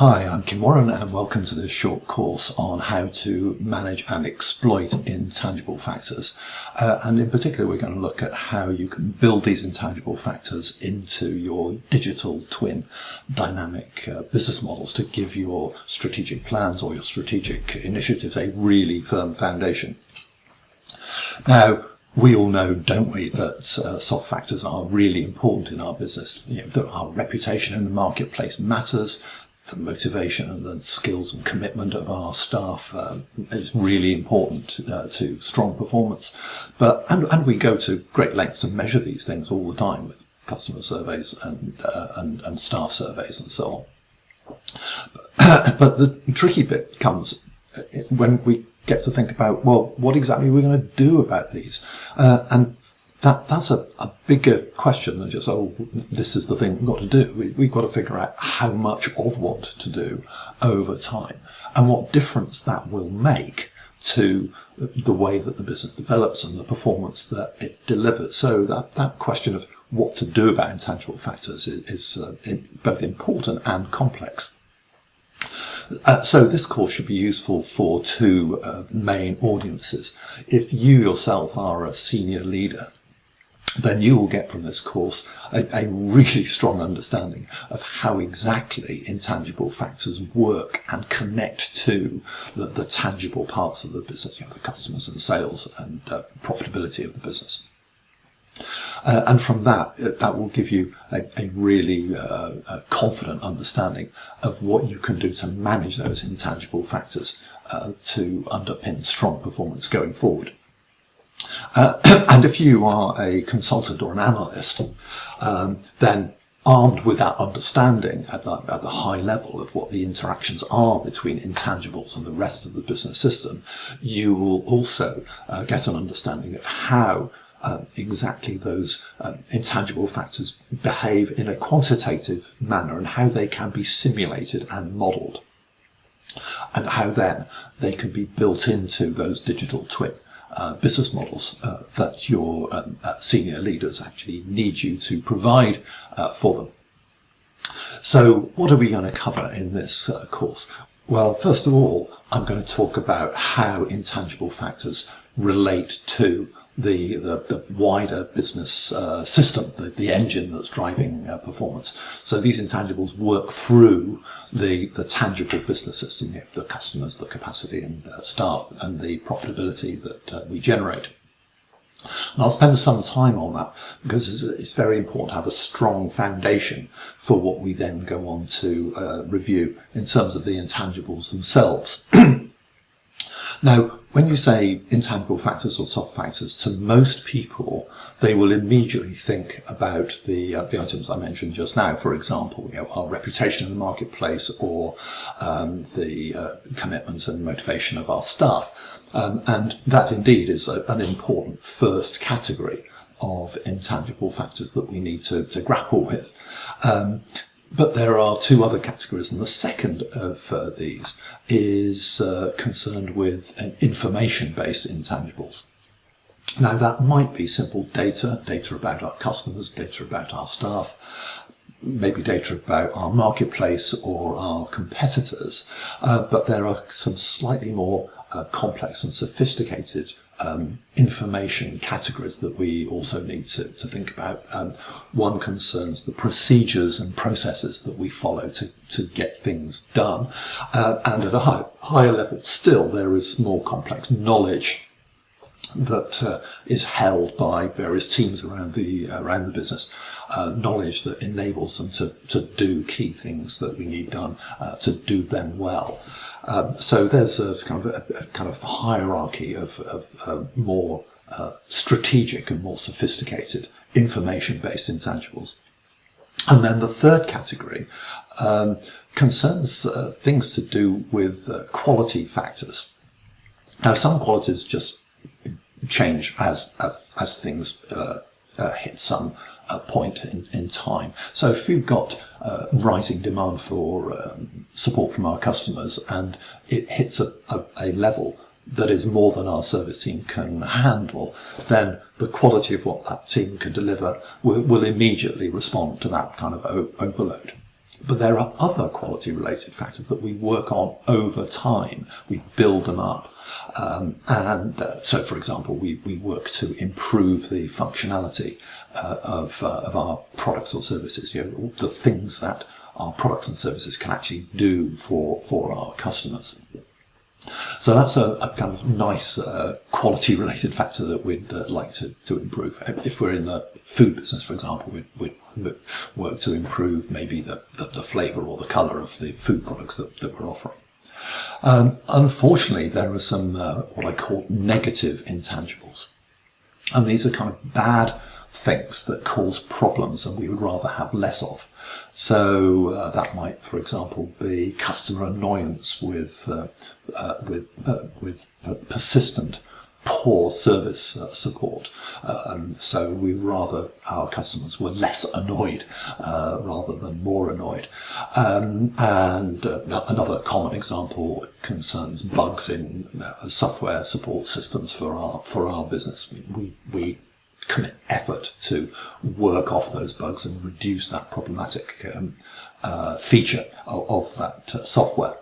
Hi, I'm Kim Warren and welcome to this short course on how to manage and exploit intangible factors. And in particular, we're going to look at how you can build these intangible factors into your digital twin dynamic business models to give your strategic plans or your strategic initiatives a really firm foundation. Now, we all know, don't we, that soft factors are really important in our business. That our reputation in the marketplace matters. The motivation and the skills and commitment of our staff is really important to strong performance. And we go to great lengths to measure these things all the time with customer surveys and staff surveys and so on. But the tricky bit comes when we get to think about, well, what exactly are we going to do about these? And that's a bigger question than just, oh, this is the thing we've got to do. We've got to figure out how much of what to do over time and what difference that will make to the way that the business develops and the performance that it delivers. So that question of what to do about intangible factors is both important and complex. So this course should be useful for two main audiences. If you yourself are a senior leader, then you will get from this course a really strong understanding of how exactly intangible factors work and connect to the tangible parts of the business, the customers and sales and profitability of the business. And from that will give you a really confident understanding of what you can do to manage those intangible factors to underpin strong performance going forward. And if you are a consultant or an analyst, then armed with that understanding at the high level of what the interactions are between intangibles and the rest of the business system, you will also get an understanding of how exactly those intangible factors behave in a quantitative manner and how they can be simulated and modelled, and how then they can be built into those digital twin business models that your senior leaders actually need you to provide for them. So what are we going to cover in this course? Well, first of all, I'm going to talk about how intangible factors relate to the wider business system, the engine that's driving performance. So these intangibles work through the tangible business system, the customers, the capacity and staff and the profitability that we generate. And I'll spend some time on that because it's very important to have a strong foundation for what we then go on to review in terms of the intangibles themselves. Now, when you say intangible factors or soft factors, to most people, they will immediately think about the items I mentioned just now. For example, our reputation in the marketplace or the commitment and motivation of our staff. And that indeed is an important first category of intangible factors that we need to grapple with. But there are two other categories, and the second of these is concerned with information-based intangibles. Now, that might be simple data about our customers, data about our staff, maybe data about our marketplace or our competitors, but there are some slightly more complex and sophisticated information categories that we also need to think about. One concerns the procedures and processes that we follow to get things done. And at a higher level still, there is more complex knowledge that is held by various teams around the business. Knowledge that enables them to do key things that we need done, to do them well. So there's a kind of hierarchy of more strategic and more sophisticated information-based intangibles. And then the third category concerns things to do with quality factors. Now, some qualities just change as things hit some point in time. So if we've got rising demand for support from our customers and it hits a level that is more than our service team can handle, then the quality of what that team can deliver will immediately respond to that kind of overload. But there are other quality-related factors that we work on over time. We build them up. So, for example, we work to improve the functionality of our products or services. The things that our products and services can actually do for our customers. So that's a kind of nice quality-related factor that we'd like to improve. If we're in the food business, for example, we'd work to improve maybe the flavour or the colour of the food products that we're offering. Unfortunately, there are some what I call negative intangibles. And these are kind of bad things that cause problems and we would rather have less of. So that might, for example, be customer annoyance with persistent poor service support. So we'd rather our customers were less annoyed rather than more annoyed. And another common example concerns bugs in software support systems for our business. We commit effort to work off those bugs and reduce that problematic feature of that software.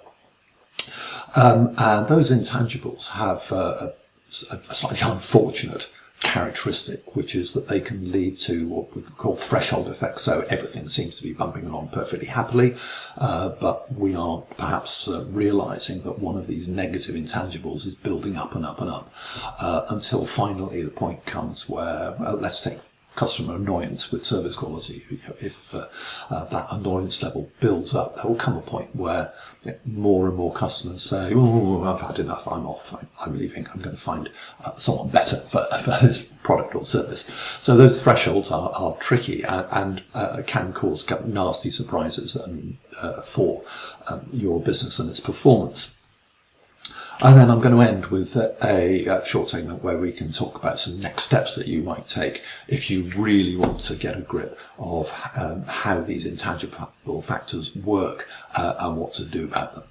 And those intangibles have a slightly unfortunate characteristic, which is that they can lead to what we call threshold effects. So everything seems to be bumping along perfectly happily, but we aren't perhaps realizing that one of these negative intangibles is building up and up and up until finally the point comes where, let's take customer annoyance with service quality. If that annoyance level builds up, there will come a point where more and more customers say, "Oh, I've had enough. I'm off. I'm leaving. I'm going to find someone better for this product or service." So those thresholds are tricky and can cause nasty surprises for your business and its performance. And then I'm going to end with a short segment where we can talk about some next steps that you might take if you really want to get a grip of how these intangible factors work and what to do about them.